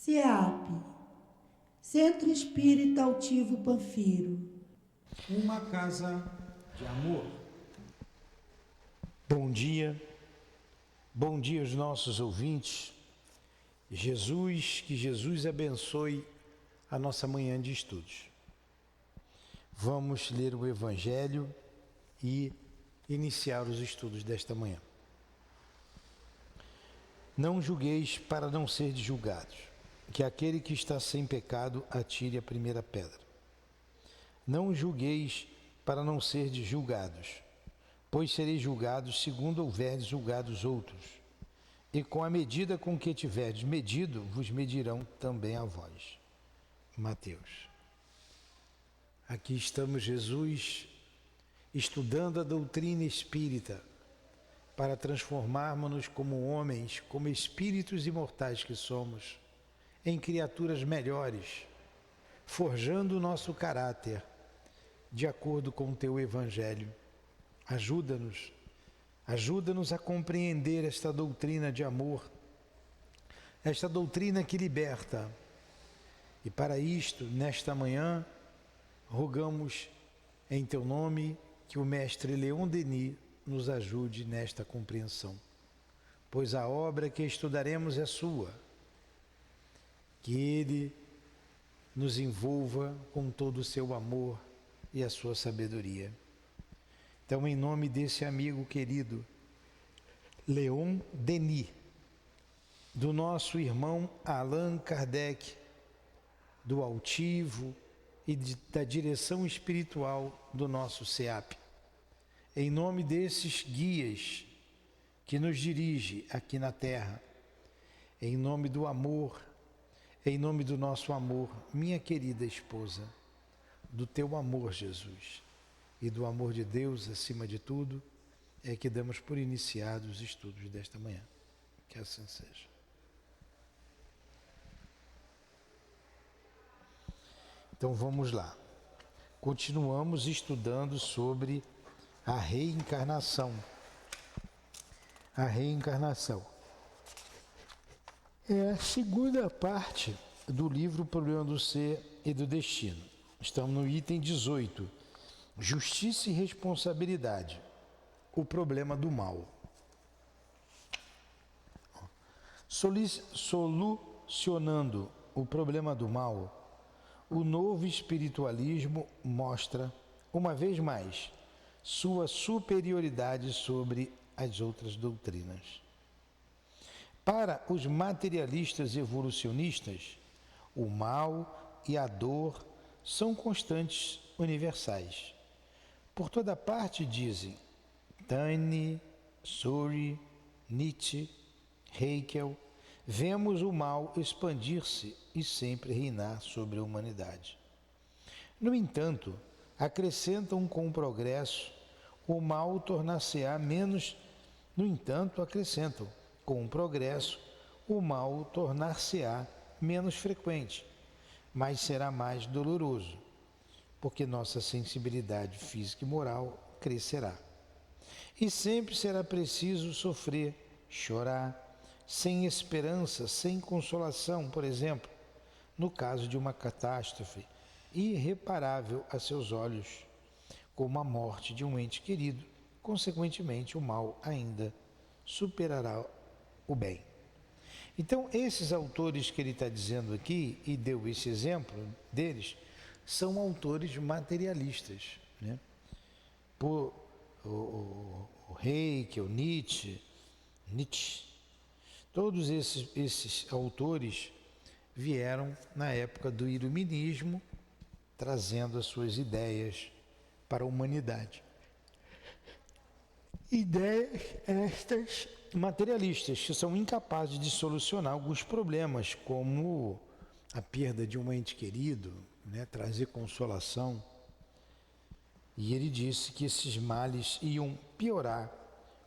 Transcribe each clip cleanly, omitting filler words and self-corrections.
CEAP, Centro Espírita Altivo Panfiro. Uma casa de amor. Bom dia aos nossos ouvintes. Que Jesus abençoe a nossa manhã de estudos. Vamos ler o Evangelho e iniciar os estudos desta manhã. Não julgueis para não serdes julgados, que aquele que está sem pecado atire a primeira pedra. Não julgueis para não serdes julgados, pois sereis julgados segundo houverdes julgado os outros. E com a medida com que tiverdes medido, vos medirão também a vós. Mateus. Aqui estamos, Jesus, estudando a doutrina espírita, para transformarmos-nos como homens, como espíritos imortais que somos, em criaturas melhores, forjando o nosso caráter, de acordo com o teu Evangelho. Ajuda-nos a compreender esta doutrina de amor, esta doutrina que liberta. E para isto, nesta manhã, rogamos em teu nome que o mestre Leon Denis nos ajude nesta compreensão, pois a obra que estudaremos é sua, que ele nos envolva com todo o seu amor e a sua sabedoria. Então, em nome desse amigo querido, Leon Denis, do nosso irmão Allan Kardec, do altivo e da direção espiritual do nosso CEAP, em nome desses guias que nos dirige aqui na Terra, em nome do amor, em nome do nosso amor, minha querida esposa, do teu amor, Jesus, e do amor de Deus acima de tudo, é que damos por iniciados os estudos desta manhã. Que assim seja. Então vamos lá. Continuamos estudando sobre a reencarnação. A reencarnação é a segunda parte do livro O Problema do Ser e do Destino. Estamos no item 18, Justiça e Responsabilidade, o problema do mal. Solucionando o problema do mal, o novo espiritualismo mostra, uma vez mais, sua superioridade sobre as outras doutrinas. Para os materialistas evolucionistas, o mal e a dor são constantes universais. Por toda parte dizem Taine, Surrey, Nietzsche, Haeckel, vemos o mal expandir-se e sempre reinar sobre a humanidade. No entanto, acrescentam com o progresso, o mal tornar-se-á menos. No entanto, acrescentam com o progresso, o mal tornar-se-á menos frequente, mas será mais doloroso, porque nossa sensibilidade física e moral crescerá. E sempre será preciso sofrer, chorar, sem esperança, sem consolação, por exemplo, no caso de uma catástrofe irreparável a seus olhos, como a morte de um ente querido. Consequentemente, o mal ainda superará o bem. Então, esses autores que ele está dizendo aqui, e deu esse exemplo deles, são autores materialistas, né? Por o Haeckel, Nietzsche, todos esses autores vieram na época do Iluminismo, trazendo as suas ideias para a humanidade. Ideias estas materialistas, que são incapazes de solucionar alguns problemas, como a perda de um ente querido, né, trazer consolação. E ele disse que esses males iam piorar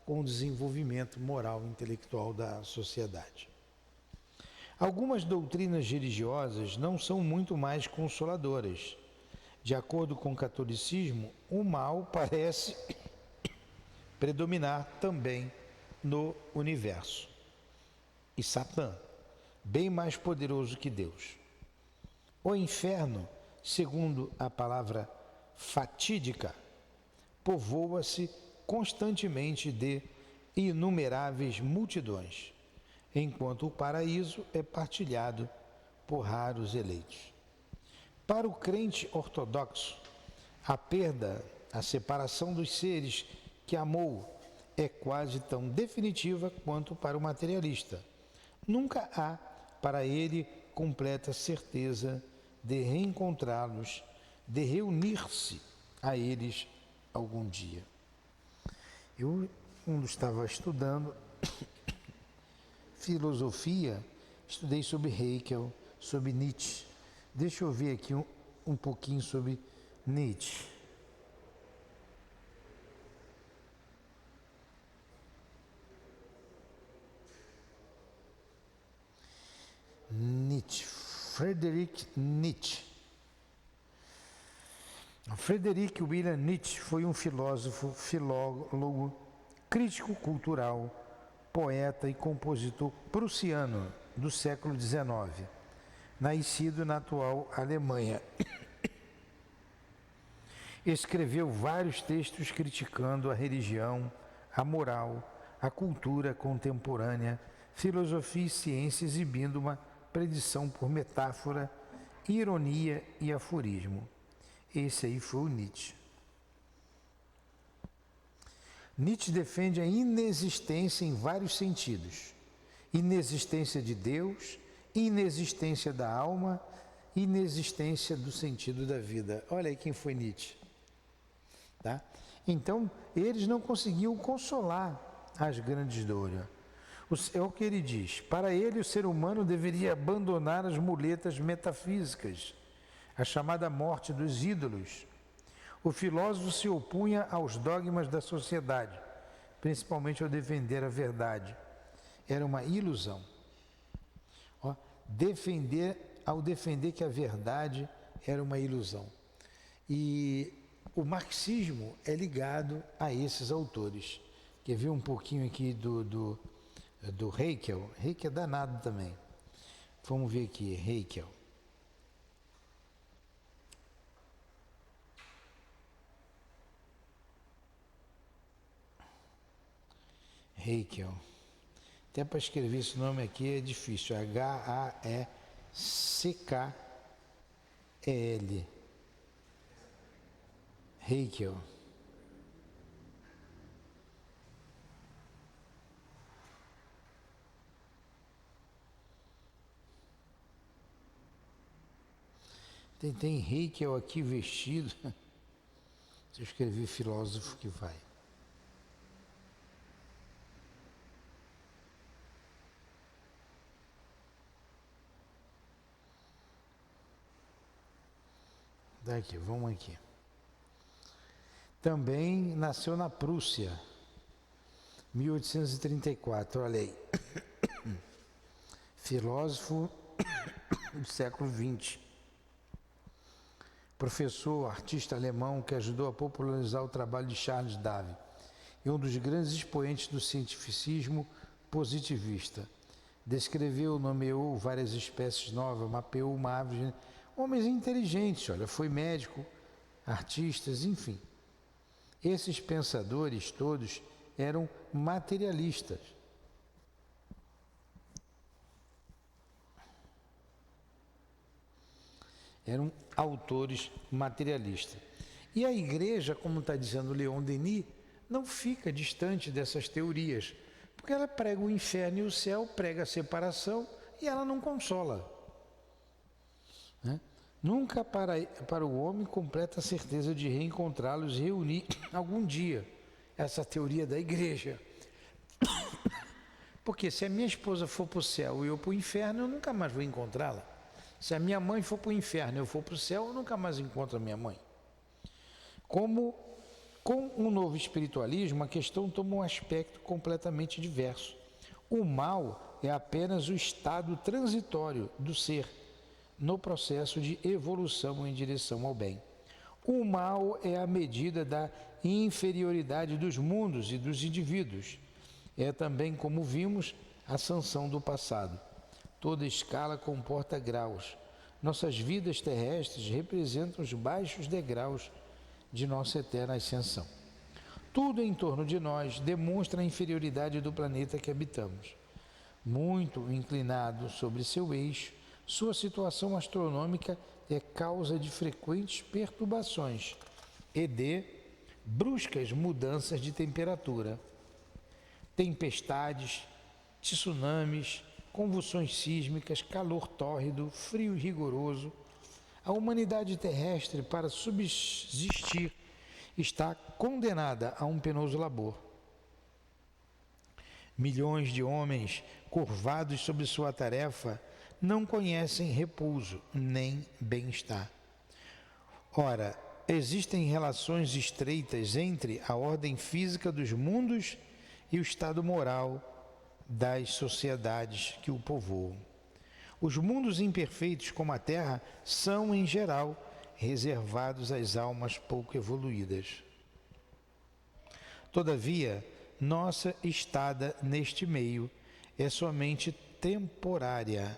com o desenvolvimento moral e intelectual da sociedade. Algumas doutrinas religiosas não são muito mais consoladoras. De acordo com o catolicismo, o mal parece predominar também no universo. E Satã, bem mais poderoso que Deus. O inferno, segundo a palavra fatídica, povoa-se constantemente de inumeráveis multidões, enquanto o paraíso é partilhado por raros eleitos. Para o crente ortodoxo, a perda, a separação dos seres que amou é quase tão definitiva quanto para o materialista. Nunca há para ele completa certeza de reencontrá-los, de reunir-se a eles algum dia. Eu, quando estava estudando filosofia, estudei sobre Hegel, sobre Nietzsche. Deixa eu ver aqui um pouquinho sobre Nietzsche. Nietzsche, Friedrich Nietzsche. Friedrich Wilhelm Nietzsche foi um filósofo, filólogo, crítico cultural, poeta e compositor prussiano do século XIX, nascido na atual Alemanha. Escreveu vários textos criticando a religião, a moral, a cultura contemporânea, filosofia e ciência, exibindo uma predição por metáfora, ironia e aforismo. Esse aí foi o Nietzsche. Nietzsche defende a inexistência em vários sentidos. Inexistência de Deus, inexistência da alma, inexistência do sentido da vida. Olha aí quem foi Nietzsche. Tá? Então, eles não conseguiam consolar as grandes dores. É o que ele diz. Para ele, o ser humano deveria abandonar as muletas metafísicas, a chamada morte dos ídolos. O filósofo se opunha aos dogmas da sociedade, principalmente ao defender a verdade. Era uma ilusão. Ao defender que a verdade era uma ilusão. E o marxismo é ligado a esses autores. Quer ver um pouquinho aqui do Hegel? Hegel é danado também. Vamos ver aqui, Hegel. Hegel. Até para escrever esse nome aqui é difícil. H-A-E-C-K-E-L. Hegel. Tem Hegel aqui vestido. Se eu escrever filósofo que vai. Daqui, vamos aqui. Também nasceu na Prússia, 1834, olha aí. Filósofo do século XX. Professor, artista alemão que ajudou a popularizar o trabalho de Charles Darwin e um dos grandes expoentes do cientificismo positivista. Descreveu, nomeou várias espécies novas, mapeou uma árvore. Homens inteligentes, olha, foi médico, artistas, enfim. Esses pensadores todos eram materialistas. Eram autores materialistas. E a igreja, como está dizendo Leon Denis, não fica distante dessas teorias, porque ela prega o inferno e o céu, prega a separação e ela não consola. Né? Nunca para o homem completa a certeza de reencontrá-los e reunir algum dia. Essa teoria da igreja. Porque se a minha esposa for para o céu e eu para o inferno, eu nunca mais vou encontrá-la. Se a minha mãe for para o inferno e eu for para o céu, eu nunca mais encontro a minha mãe. Como com um novo espiritualismo, a questão toma um aspecto completamente diverso. O mal é apenas o estado transitório do ser no processo de evolução em direção ao bem. O mal é a medida da inferioridade dos mundos e dos indivíduos. É também, como vimos, a sanção do passado. Toda escala comporta graus. Nossas vidas terrestres representam os baixos degraus de nossa eterna ascensão. Tudo em torno de nós demonstra a inferioridade do planeta que habitamos. Muito inclinado sobre seu eixo, sua situação astronômica é causa de frequentes perturbações e de bruscas mudanças de temperatura, tempestades, tsunamis, convulsões sísmicas, calor tórrido, frio rigoroso. A humanidade terrestre, para subsistir, está condenada a um penoso labor. Milhões de homens, curvados sobre sua tarefa, não conhecem repouso nem bem-estar. Ora, existem relações estreitas entre a ordem física dos mundos e o estado moral das sociedades que o povoam. Os mundos imperfeitos, como a Terra, são, em geral, reservados às almas pouco evoluídas. Todavia, nossa estada neste meio é somente temporária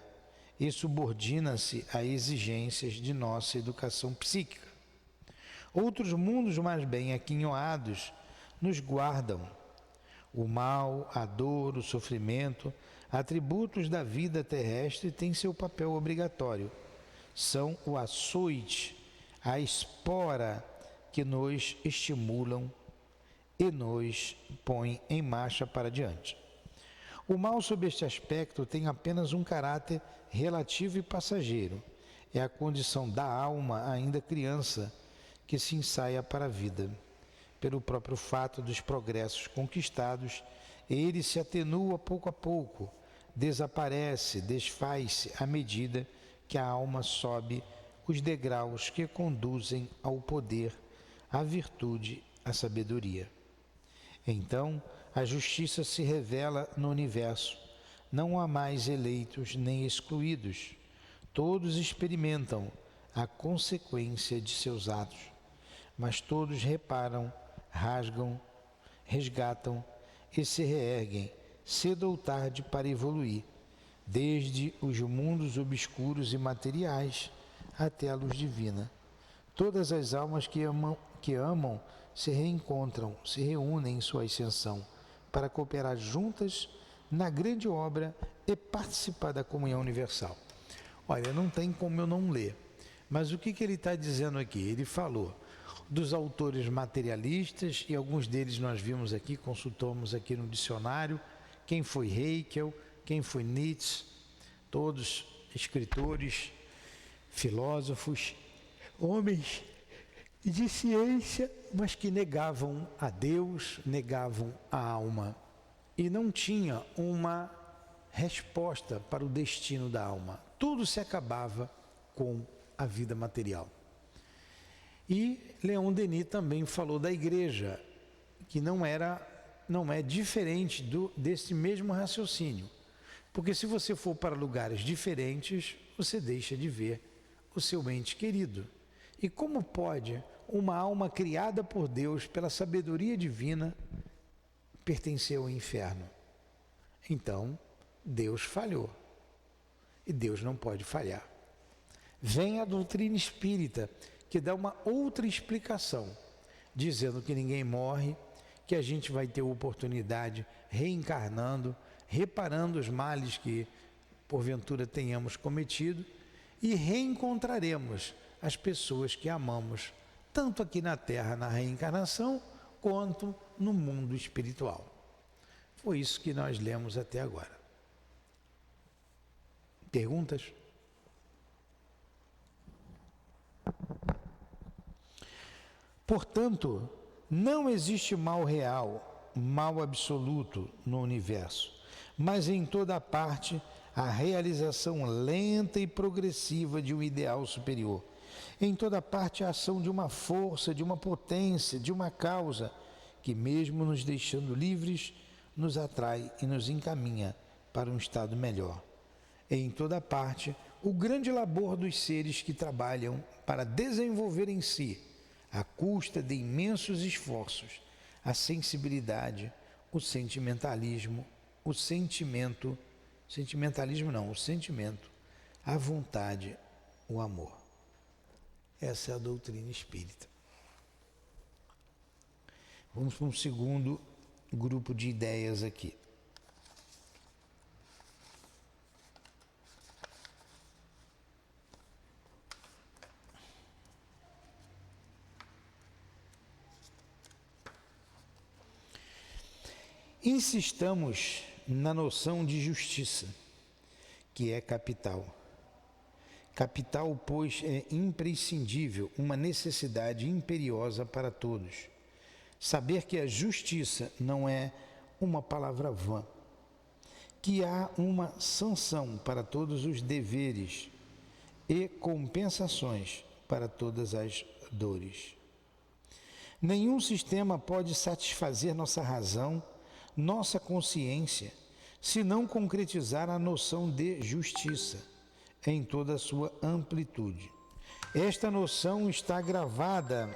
e subordina-se a exigências de nossa educação psíquica. Outros mundos mais bem aquinhoados nos guardam. O mal, a dor, o sofrimento, atributos da vida terrestre, têm seu papel obrigatório. São o açoite, a espora que nos estimulam e nos põem em marcha para diante. O mal, sob este aspecto, tem apenas um caráter relativo e passageiro. É a condição da alma, ainda criança, que se ensaia para a vida. Pelo próprio fato dos progressos conquistados, ele se atenua pouco a pouco, desaparece, desfaz-se à medida que a alma sobe os degraus que conduzem ao poder, à virtude, à sabedoria. Então, a justiça se revela no universo. Não há mais eleitos nem excluídos. Todos experimentam a consequência de seus atos, mas todos reparam, rasgam, resgatam e se reerguem, cedo ou tarde, para evoluir, desde os mundos obscuros e materiais até a luz divina. Todas as almas que amam se reencontram, se reúnem em sua ascensão, para cooperar juntas na grande obra e participar da comunhão universal. Olha, não tem como eu não ler, mas o que ele está dizendo aqui? Ele falou dos autores materialistas, e alguns deles nós vimos aqui, consultamos aqui no dicionário, quem foi Hegel, quem foi Nietzsche, todos escritores, filósofos, homens de ciência, mas que negavam a Deus, negavam a alma, e não tinha uma resposta para o destino da alma. Tudo se acabava com a vida material. E Leon Denis também falou da igreja, que não é diferente desse mesmo raciocínio. Porque se você for para lugares diferentes, você deixa de ver o seu ente querido. E como pode uma alma criada por Deus pela sabedoria divina pertencer ao inferno? Então, Deus falhou. E Deus não pode falhar. Vem a doutrina espírita, que dá uma outra explicação, dizendo que ninguém morre, que a gente vai ter oportunidade reencarnando, reparando os males que porventura tenhamos cometido, e reencontraremos as pessoas que amamos, tanto aqui na Terra, na reencarnação, quanto no mundo espiritual. Foi isso que nós lemos até agora. Perguntas? Portanto, não existe mal real, mal absoluto no universo, mas em toda parte a realização lenta e progressiva de um ideal superior. Em toda parte a ação de uma força, de uma potência, de uma causa, que mesmo nos deixando livres, nos atrai e nos encaminha para um estado melhor. Em toda parte, o grande labor dos seres que trabalham para desenvolver em si, à custa de imensos esforços, a sensibilidade, o sentimentalismo, o sentimento Sentimentalismo não, o sentimento, a vontade, o amor. Essa é a doutrina espírita. Vamos para um segundo grupo de ideias aqui. Insistamos na noção de justiça, que é capital. Capital, pois, é imprescindível, uma necessidade imperiosa para todos. Saber que a justiça não é uma palavra vã, que há uma sanção para todos os deveres e compensações para todas as dores. Nenhum sistema pode satisfazer nossa razão, nossa consciência, se não concretizar a noção de justiça em toda a sua amplitude. Esta noção está gravada.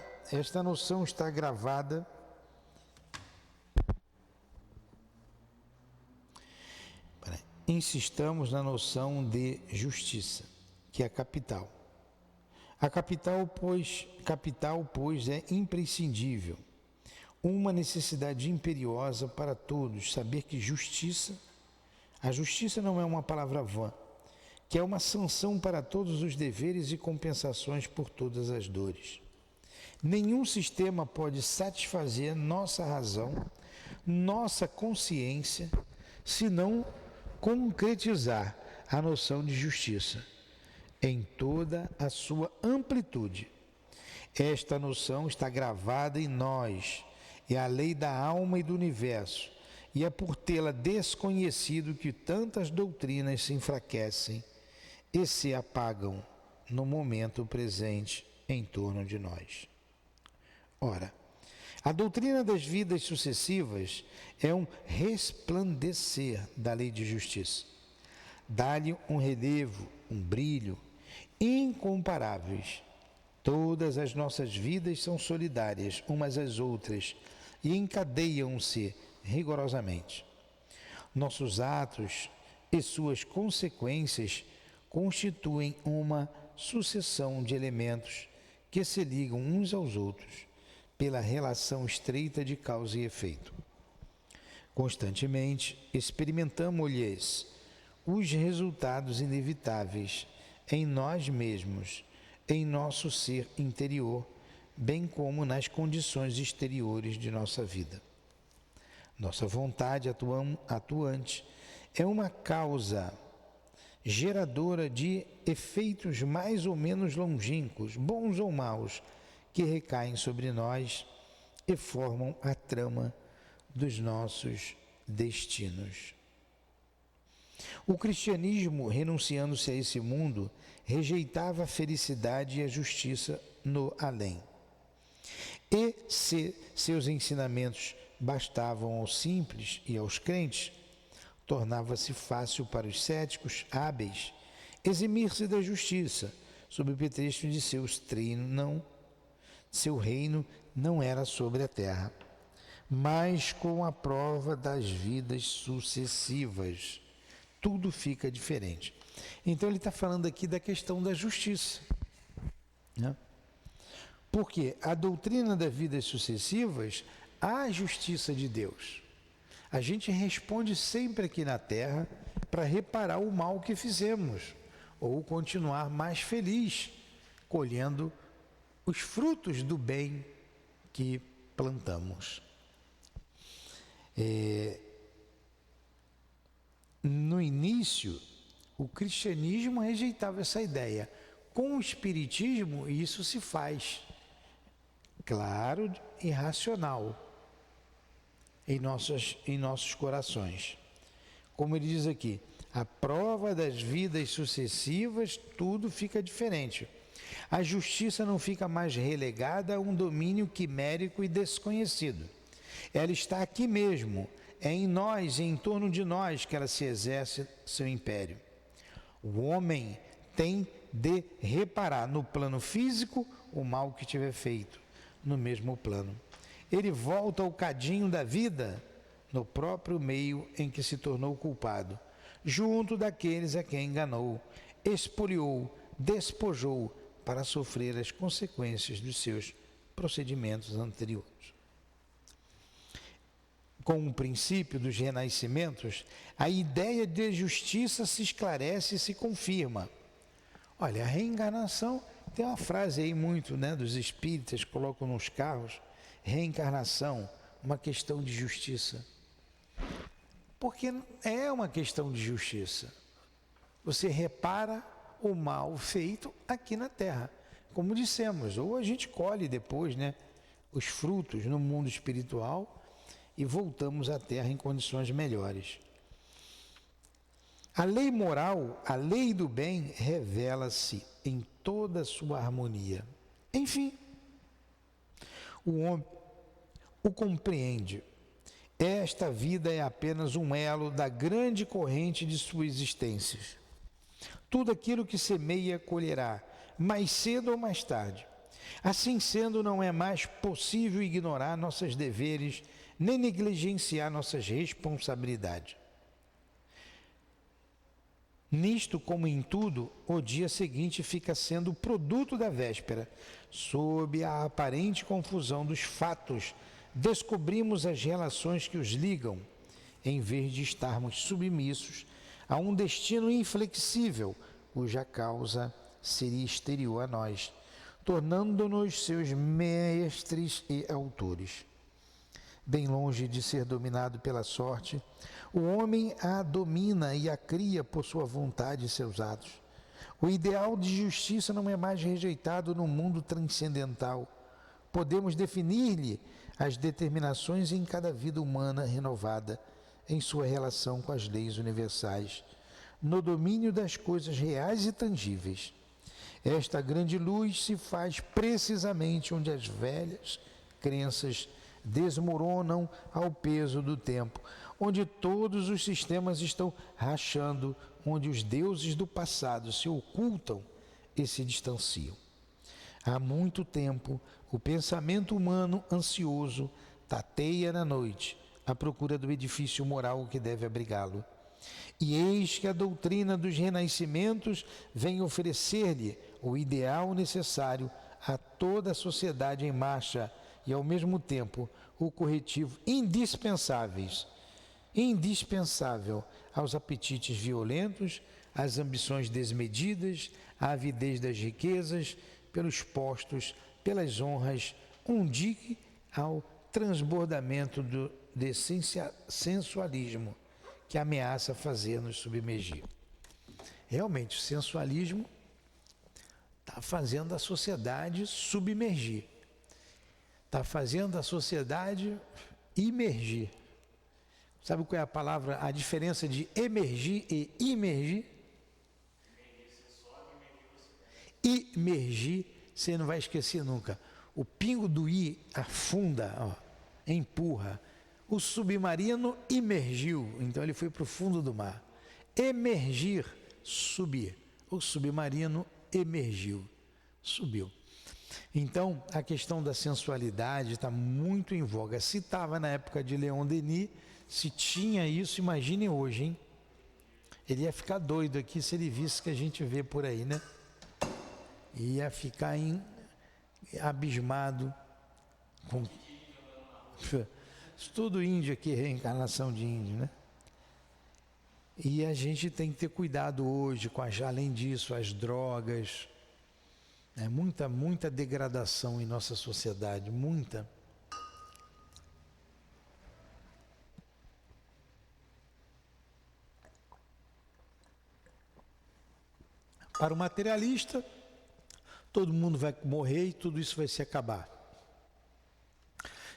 Insistamos na noção de justiça, que é capital. A capital, pois, é imprescindível, uma necessidade imperiosa para todos, saber que a justiça não é uma palavra vã, que é uma sanção para todos os deveres e compensações por todas as dores. Nenhum sistema pode satisfazer nossa razão, nossa consciência, se não concretizar a noção de justiça em toda a sua amplitude. Esta noção está gravada em nós, é a lei da alma e do universo, e é por tê-la desconhecido que tantas doutrinas se enfraquecem e se apagam no momento presente em torno de nós. Ora, a doutrina das vidas sucessivas é um resplandecer da lei de justiça. Dá-lhe um relevo, um brilho incomparáveis. Todas as nossas vidas são solidárias umas às outras e encadeiam-se rigorosamente. Nossos atos e suas consequências constituem uma sucessão de elementos que se ligam uns aos outros pela relação estreita de causa e efeito. Constantemente experimentamos-lhes os resultados inevitáveis em nós mesmos, em nosso ser interior, bem como nas condições exteriores de nossa vida. Nossa vontade atuante é uma causa geradora de efeitos mais ou menos longínquos, bons ou maus, que recaem sobre nós e formam a trama dos nossos destinos. O cristianismo, renunciando-se a esse mundo, rejeitava a felicidade e a justiça no além. E se seus ensinamentos bastavam aos simples e aos crentes, tornava-se fácil para os céticos hábeis eximir-se da justiça, sob o pretexto de seu reino não era sobre a terra, mas com a prova das vidas sucessivas. Tudo fica diferente. Então ele está falando aqui da questão da justiça, né? Porque a doutrina das vidas sucessivas, há justiça de Deus. A gente responde sempre aqui na Terra para reparar o mal que fizemos, ou continuar mais feliz, colhendo os frutos do bem que plantamos. No início, o cristianismo rejeitava essa ideia. Com o espiritismo, isso se faz, claro e racional, em nossos corações. Como ele diz aqui, a prova das vidas sucessivas, tudo fica diferente. A justiça não fica mais relegada a um domínio quimérico e desconhecido. Ela está aqui mesmo, é em nós e em torno de nós que ela se exerce seu império. O homem tem de reparar no plano físico o mal que tiver feito, no mesmo plano. Ele volta ao cadinho da vida no próprio meio em que se tornou culpado, junto daqueles a quem enganou, expoliou, despojou, para sofrer as consequências dos seus procedimentos anteriores. Com o princípio dos renascimentos, a ideia de justiça se esclarece e se confirma. Olha, a reencarnação, tem uma frase aí muito, dos espíritas, colocam nos carros, reencarnação, uma questão de justiça. Porque é uma questão de justiça. Você repara o mal feito aqui na Terra. Como dissemos, ou a gente colhe depois, os frutos no mundo espiritual e voltamos à Terra em condições melhores. A lei moral, a lei do bem, revela-se em toda a sua harmonia. Enfim, o homem o compreende. Esta vida é apenas um elo da grande corrente de sua existência. Tudo aquilo que semeia colherá, mais cedo ou mais tarde. Assim sendo, não é mais possível ignorar nossos deveres, nem negligenciar nossas responsabilidades. Nisto, como em tudo, o dia seguinte fica sendo o produto da véspera. Sob a aparente confusão dos fatos, descobrimos as relações que os ligam, em vez de estarmos submissos a um destino inflexível, cuja causa seria exterior a nós, tornando-nos seus mestres e autores. Bem longe de ser dominado pela sorte, o homem a domina e a cria por sua vontade e seus atos. O ideal de justiça não é mais rejeitado no mundo transcendental. Podemos definir-lhe as determinações em cada vida humana renovada, em sua relação com as leis universais, no domínio das coisas reais e tangíveis. Esta grande luz se faz precisamente onde as velhas crenças desmoronam ao peso do tempo, onde todos os sistemas estão rachando, onde os deuses do passado se ocultam e se distanciam. Há muito tempo, o pensamento humano ansioso tateia na noite à procura do edifício moral que deve abrigá-lo. E eis que a doutrina dos renascimentos vem oferecer-lhe o ideal necessário a toda a sociedade em marcha e, ao mesmo tempo, o corretivo indispensável aos apetites violentos, às ambições desmedidas, à avidez das riquezas, pelos postos, pelas honras, dique ao transbordamento de sensualismo que ameaça fazer-nos submergir. Realmente, o sensualismo está fazendo a sociedade submergir. Está fazendo a sociedade imergir. Sabe qual é a palavra, a diferença de emergir e imergir? Imergir, você não vai esquecer nunca. O pingo do i afunda, empurra. O submarino imergiu, então ele foi para o fundo do mar. Emergir, subir. O submarino emergiu, subiu. Então, a questão da sensualidade está muito em voga. Se estava na época de Leon Denis, se tinha isso, imaginem hoje, hein? Ele ia ficar doido aqui se ele visse o que a gente vê por aí, Ia ficar abismado com tudo índio aqui, reencarnação de índio, E a gente tem que ter cuidado hoje com além disso, as drogas. Muita degradação em nossa sociedade, muita. Para o materialista, todo mundo vai morrer e tudo isso vai se acabar.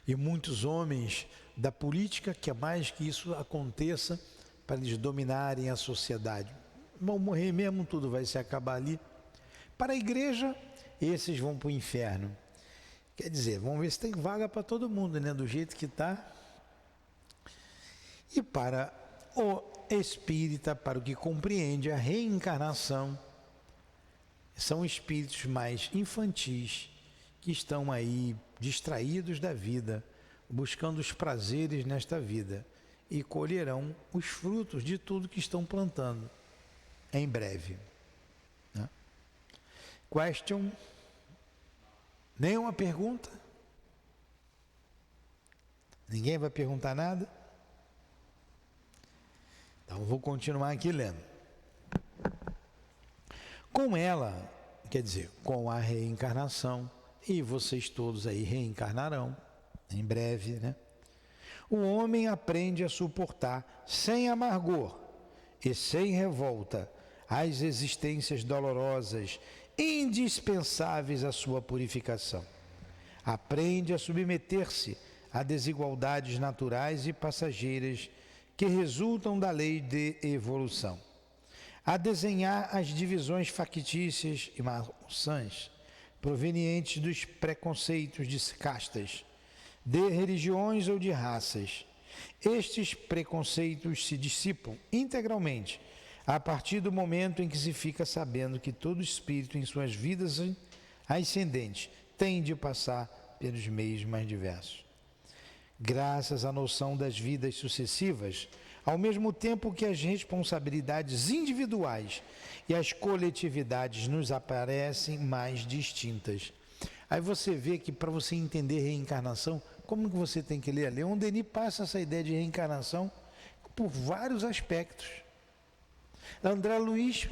E muitos homens da política querem mais que isso aconteça para eles dominarem a sociedade. Vão morrer mesmo, tudo vai se acabar ali. Para a igreja, esses vão para o inferno. Quer dizer, vamos ver se tem vaga para todo mundo, do jeito que está. E para o espírita, para o que compreende a reencarnação, são espíritos mais infantis, que estão aí distraídos da vida, buscando os prazeres nesta vida. e colherão os frutos de tudo que estão plantando em breve. Né? Question? Nenhuma pergunta? Ninguém vai perguntar nada? Então vou continuar aqui lendo. Com ela, quer dizer, com a reencarnação, e vocês todos aí reencarnarão em breve, né? O homem aprende a suportar sem amargor e sem revolta as existências dolorosas indispensáveis à sua purificação. Aprende a submeter-se a desigualdades naturais e passageiras que resultam da lei de evolução, a desenhar as divisões factícias e malsãs provenientes dos preconceitos de castas, de religiões ou de raças. Estes preconceitos se dissipam integralmente a partir do momento em que se fica sabendo que todo espírito em suas vidas ascendentes tem de passar pelos meios mais diversos. Graças à noção das vidas sucessivas, ao mesmo tempo que as responsabilidades individuais e as coletividades nos aparecem mais distintas. Aí você vê que para você entender reencarnação, como que você tem que ler? Leon Denis passa essa ideia de reencarnação por vários aspectos. André Luiz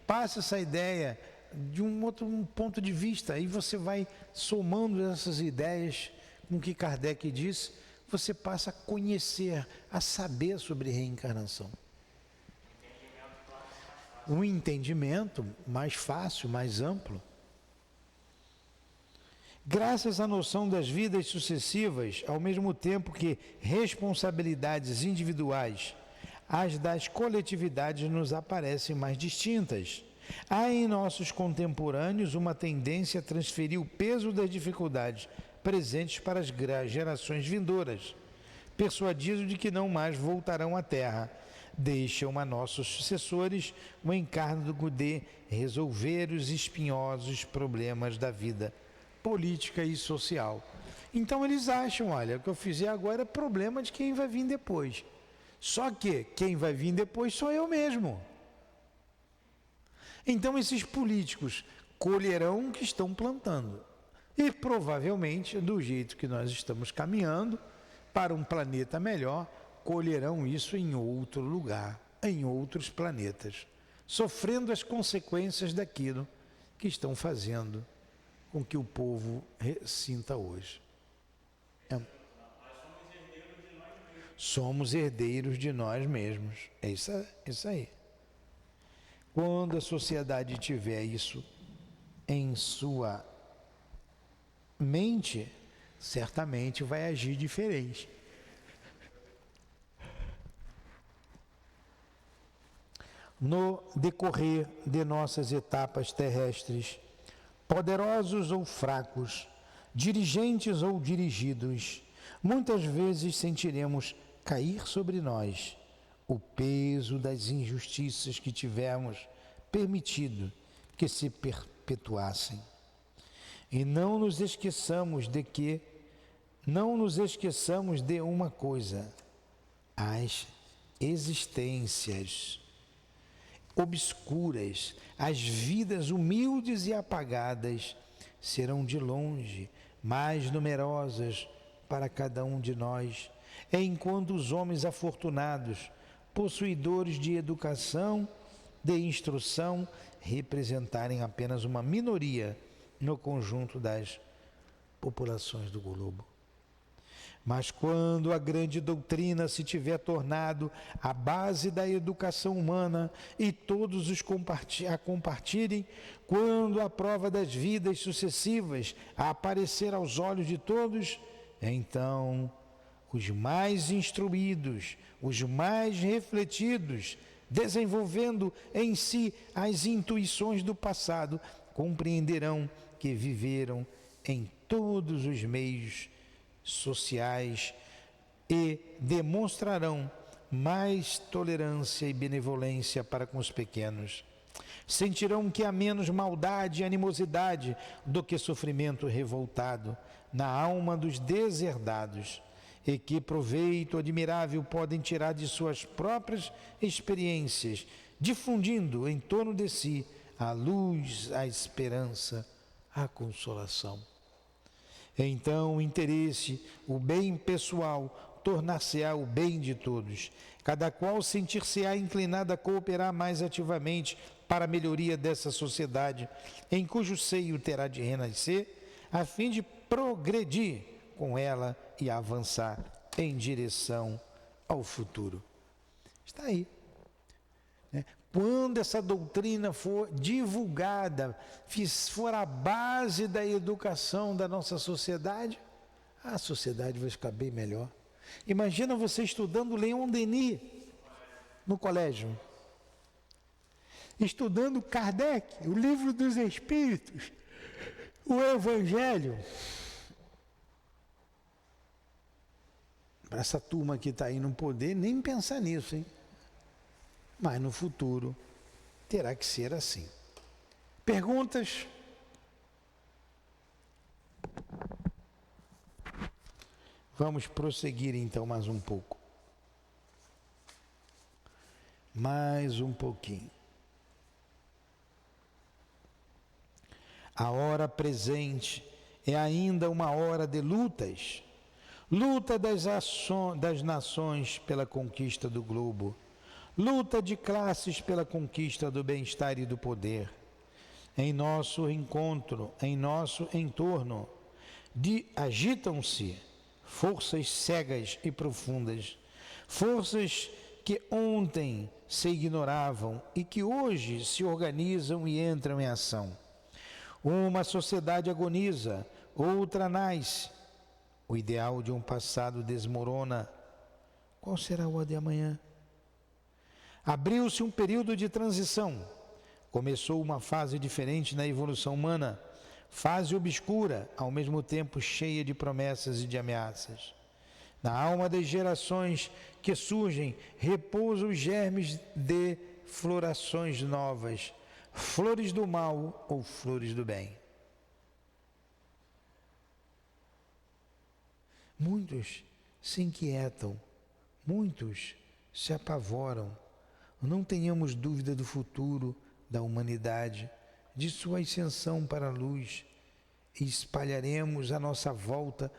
passa essa ideia de um outro ponto de vista. Aí você vai somando essas ideias com o que Kardec disse, você passa a conhecer, a saber sobre reencarnação. Um entendimento mais fácil, mais amplo. Graças à noção das vidas sucessivas, ao mesmo tempo que responsabilidades individuais, as das coletividades nos aparecem mais distintas. Há em nossos contemporâneos uma tendência a transferir o peso das dificuldades presentes para as gerações vindouras, persuadidos de que não mais voltarão à Terra. Deixam a nossos sucessores o encargo de resolver os espinhosos problemas da vida política e social. Então eles acham, olha, o que eu fizer agora é problema de quem vai vir depois. Só que quem vai vir depois sou eu mesmo. Então esses políticos colherão o que estão plantando. E provavelmente, do jeito que nós estamos caminhando para um planeta melhor, colherão isso em outro lugar, em outros planetas, sofrendo as consequências daquilo que estão fazendo com que o povo sinta hoje. Somos herdeiros de nós mesmos. É isso aí. Quando a sociedade tiver isso em sua mente, certamente vai agir diferente. No decorrer de nossas etapas terrestres, poderosos ou fracos, dirigentes ou dirigidos, muitas vezes sentiremos cair sobre nós o peso das injustiças que tivemos permitido que se perpetuassem. E não nos esqueçamos de uma coisa: as existências obscuras, as vidas humildes e apagadas serão de longe mais numerosas para cada um de nós, enquanto os homens afortunados, possuidores de educação, de instrução, representarem apenas uma minoria no conjunto das populações do globo. Mas quando a grande doutrina se tiver tornado a base da educação humana e todos a compartilhem, quando a prova das vidas sucessivas aparecer aos olhos de todos, então os mais instruídos, os mais refletidos, desenvolvendo em si as intuições do passado, compreenderão que viveram em todos os meios sociais e demonstrarão mais tolerância e benevolência para com os pequenos. Sentirão que há menos maldade e animosidade do que sofrimento revoltado na alma dos deserdados, e que proveito admirável podem tirar de suas próprias experiências, difundindo em torno de si a luz, a esperança, a consolação. Então o interesse, o bem pessoal, tornar-se-á o bem de todos. Cada qual sentir-se-á inclinado a cooperar mais ativamente para a melhoria dessa sociedade, em cujo seio terá de renascer, a fim de progredir com ela e avançar em direção ao futuro. Está aí. Quando essa doutrina for divulgada, for a base da educação da nossa sociedade, a sociedade vai ficar bem melhor. Imagina você estudando Leon Denis no colégio, estudando Kardec, o Livro dos Espíritos, o Evangelho. Para essa turma que está aí no poder, nem pensar nisso, hein? Mas no futuro terá que ser assim. Perguntas? Vamos prosseguir então mais um pouco. Mais um pouquinho. A hora presente é ainda uma hora de lutas. Luta das nações pela conquista do globo. Luta de classes pela conquista do bem-estar e do poder. Em nosso encontro, em nosso entorno, agitam-se forças cegas e profundas, forças que ontem se ignoravam e que hoje se organizam e entram em ação. Uma sociedade agoniza, outra nasce. O ideal de um passado desmorona. Qual será o de amanhã? Abriu-se um período de transição. Começou uma fase diferente na evolução humana, fase obscura, ao mesmo tempo cheia de promessas e de ameaças. Na alma das gerações que surgem, repousam os germes de florações novas, flores do mal ou flores do bem. Muitos se inquietam, muitos se apavoram. Não tenhamos dúvida do futuro da humanidade, de sua ascensão para a luz, e espalharemos à nossa volta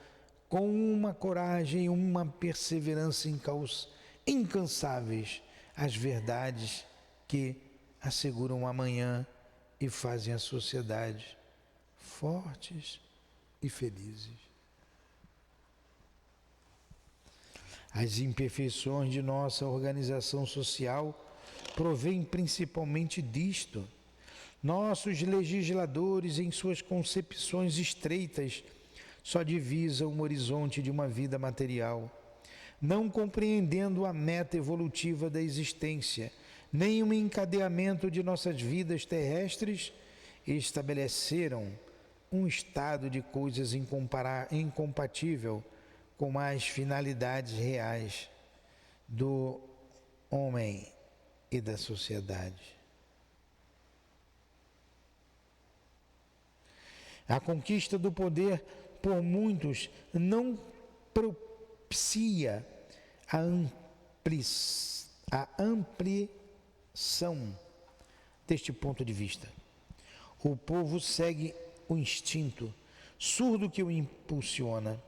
com uma coragem e uma perseverança incansáveis as verdades que asseguram o amanhã e fazem a sociedade fortes e felizes. As imperfeições de nossa organização social provêm principalmente disto. Nossos legisladores, em suas concepções estreitas, só divisam o horizonte de uma vida material, não compreendendo a meta evolutiva da existência, nem o encadeamento de nossas vidas terrestres, estabeleceram um estado de coisas incompatível com as finalidades reais do homem e da sociedade. A conquista do poder por muitos não propicia a ampliação deste ponto de vista. O povo segue o instinto surdo que o impulsiona.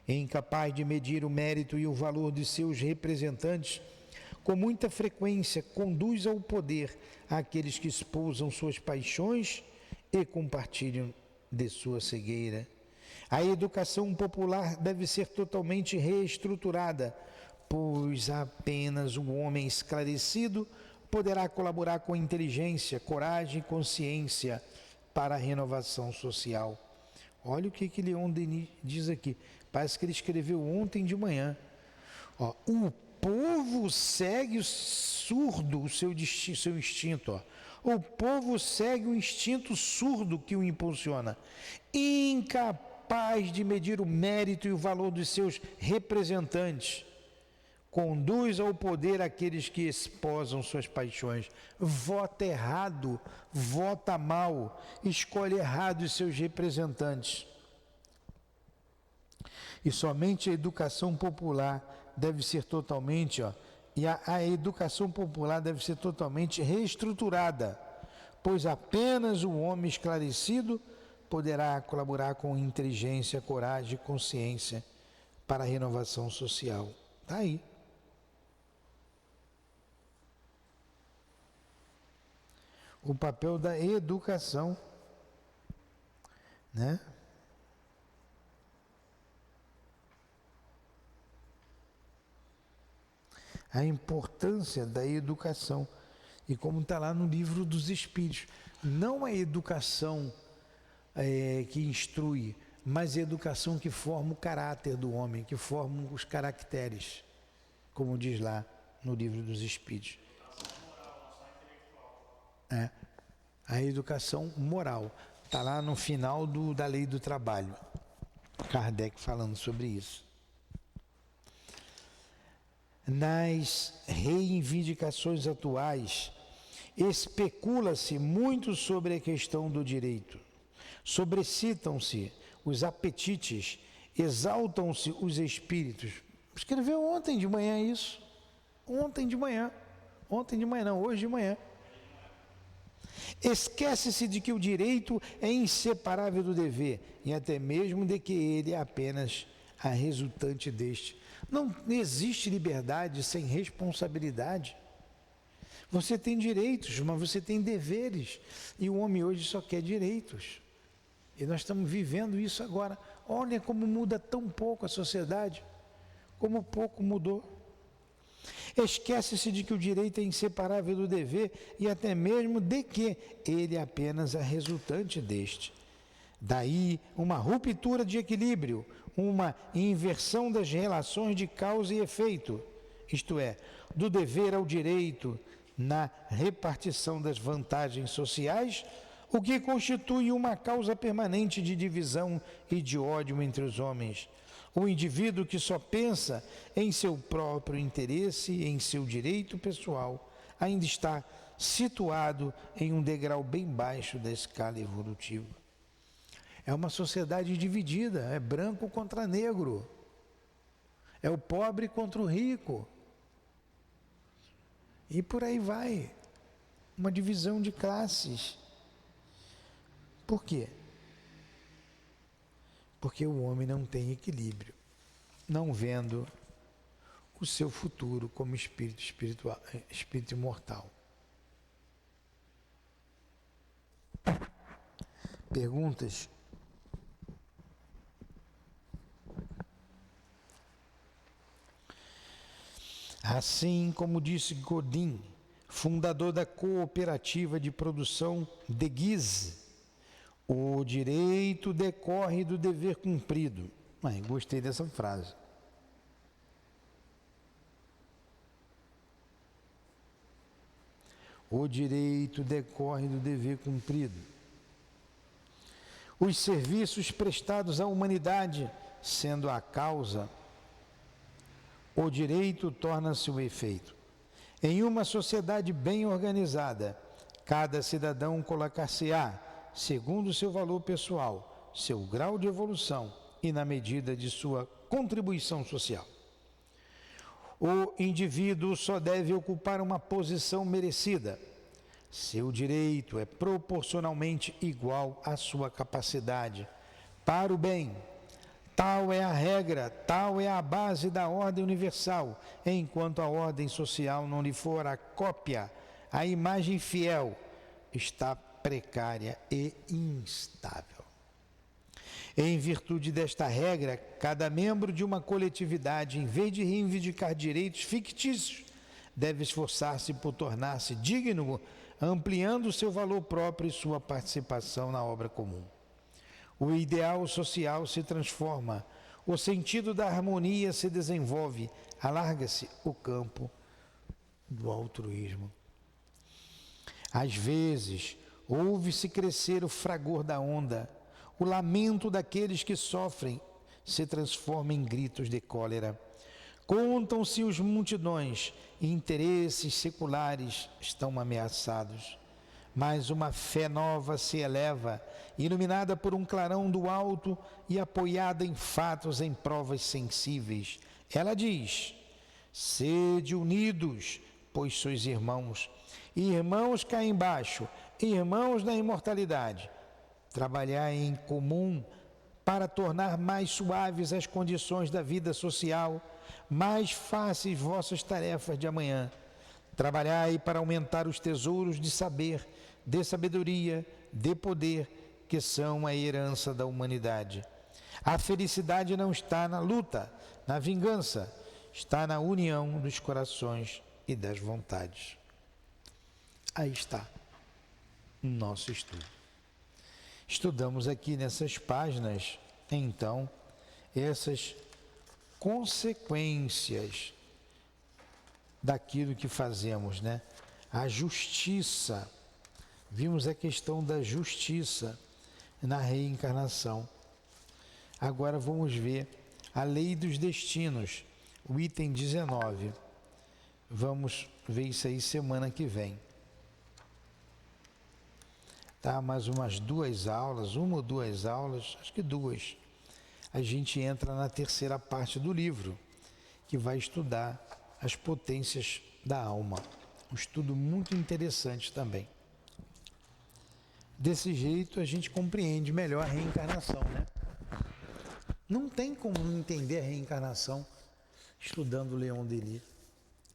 É incapaz de medir o mérito e o valor de seus representantes, com muita frequência conduz ao poder aqueles que espousam suas paixões e compartilham de sua cegueira. A educação popular deve ser totalmente reestruturada, pois apenas um homem esclarecido poderá colaborar com inteligência, coragem e consciência para a renovação social. Olha o que Leon Denis diz aqui. Parece que ele escreveu ontem de manhã. O povo segue surdo o seu instinto. O povo segue o instinto surdo que o impulsiona, incapaz de medir o mérito e o valor dos seus representantes. Conduz ao poder aqueles que esposam suas paixões. Vota errado, vota mal, escolhe errado os seus representantes. E somente a educação popular deve ser totalmente, a educação popular deve ser totalmente reestruturada, pois apenas o homem esclarecido poderá colaborar com inteligência, coragem e consciência para a renovação social. Está aí. O papel da educação, né? A importância da educação. E como está lá no livro dos Espíritos, não a educação que instrui, mas a educação que forma o caráter do homem, que forma os caracteres, como diz lá no livro dos Espíritos. A educação moral. Está lá no final da Lei do Trabalho. Kardec falando sobre isso. Nas reivindicações atuais, especula-se muito sobre a questão do direito. Sobrecitam-se os apetites, exaltam-se os espíritos. Escreveu ontem de manhã isso. Ontem de manhã não, hoje de manhã. Esquece-se de que o direito é inseparável do dever e até mesmo de que ele é apenas a resultante deste. Não existe liberdade sem responsabilidade. Você tem direitos, mas você tem deveres. E o homem hoje só quer direitos. E nós estamos vivendo isso agora. Olha como muda tão pouco a sociedade. Como pouco mudou. Esquece-se de que o direito é inseparável do dever e até mesmo de que ele é apenas a resultante deste. Daí uma ruptura de equilíbrio, uma inversão das relações de causa e efeito, isto é, do dever ao direito na repartição das vantagens sociais, o que constitui uma causa permanente de divisão e de ódio entre os homens. O indivíduo que só pensa em seu próprio interesse e em seu direito pessoal ainda está situado em um degrau bem baixo da escala evolutiva. É uma sociedade dividida, é branco contra negro, é o pobre contra o rico. E por aí vai, uma divisão de classes. Por quê? Porque o homem não tem equilíbrio, não vendo o seu futuro como espírito imortal. Perguntas? Assim como disse Godin, fundador da cooperativa de produção de Guise, o direito decorre do dever cumprido. Gostei dessa frase. O direito decorre do dever cumprido. Os serviços prestados à humanidade, sendo a causa, o direito torna-se o efeito. Em uma sociedade bem organizada, cada cidadão colocar-se-á, segundo o seu valor pessoal, seu grau de evolução e na medida de sua contribuição social. O indivíduo só deve ocupar uma posição merecida. Seu direito é proporcionalmente igual à sua capacidade para o bem. Tal é a regra, tal é a base da ordem universal, enquanto a ordem social não lhe for a cópia, a imagem fiel, está precária e instável. Em virtude desta regra, cada membro de uma coletividade, em vez de reivindicar direitos fictícios, deve esforçar-se por tornar-se digno, ampliando seu valor próprio e sua participação na obra comum. O ideal social se transforma, o sentido da harmonia se desenvolve, alarga-se o campo do altruísmo. Às vezes, ouve-se crescer o fragor da onda, o lamento daqueles que sofrem se transforma em gritos de cólera. Contam-se os multidões e interesses seculares estão ameaçados. mas uma fé nova se eleva, iluminada por um clarão do alto e apoiada em fatos, em provas sensíveis. Ela diz: sede unidos, pois sois irmãos, e irmãos cá embaixo, irmãos na imortalidade. Trabalhai em comum para tornar mais suaves as condições da vida social, mais fáceis vossas tarefas de amanhã. Trabalhai para aumentar os tesouros de saber, de sabedoria, de poder, que são a herança da humanidade. A felicidade não está na luta, na vingança, está na união dos corações e das vontades. Aí está o nosso estudo. Estudamos aqui nessas páginas, então, essas consequências daquilo que fazemos, né? A justiça. Vimos a questão da justiça na reencarnação. Agora vamos ver a lei dos destinos, o item 19. Vamos ver isso aí semana que vem. Tá, mais umas 2 aulas, 1 ou 2 aulas, acho que 2. A gente entra na terceira parte do livro, que vai estudar as potências da alma. Um estudo muito interessante também. Desse jeito a gente compreende melhor a reencarnação, né? Não tem como não entender a reencarnação estudando Leon Denis.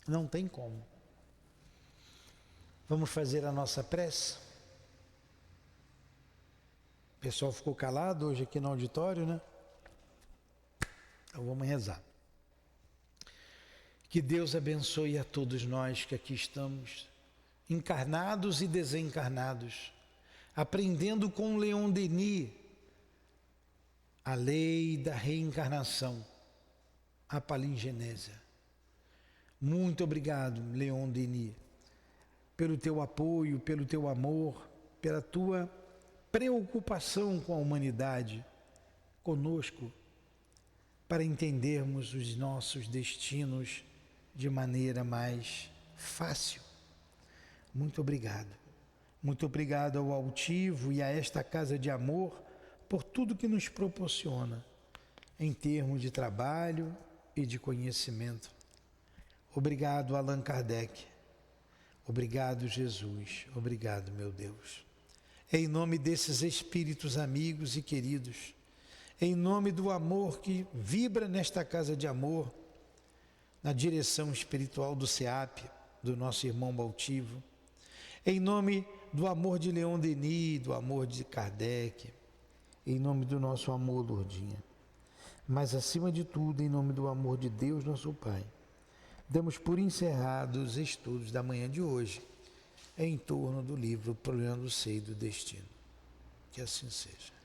Não tem como. Vamos fazer a nossa prece? O pessoal ficou calado hoje aqui no auditório, né? Então vamos rezar. Que Deus abençoe a todos nós que aqui estamos, encarnados e desencarnados, aprendendo com Leon Denis a lei da reencarnação, a palingenésia. Muito obrigado, Leon Denis, pelo teu apoio, pelo teu amor, pela tua preocupação com a humanidade, conosco, para entendermos os nossos destinos de maneira mais fácil. Muito obrigado. Muito obrigado ao Altivo e a esta Casa de Amor por tudo que nos proporciona em termos de trabalho e de conhecimento. Obrigado, Allan Kardec. Obrigado, Jesus. Obrigado, meu Deus. Em nome desses espíritos amigos e queridos, em nome do amor que vibra nesta Casa de Amor, na direção espiritual do SEAP, do nosso irmão Altivo, em nome do amor de Leon Denis, do amor de Kardec, em nome do nosso amor, Lourdinha, mas acima de tudo, em nome do amor de Deus, nosso Pai, damos por encerrados os estudos da manhã de hoje, em torno do livro Problema do Seio e do Destino. Que assim seja.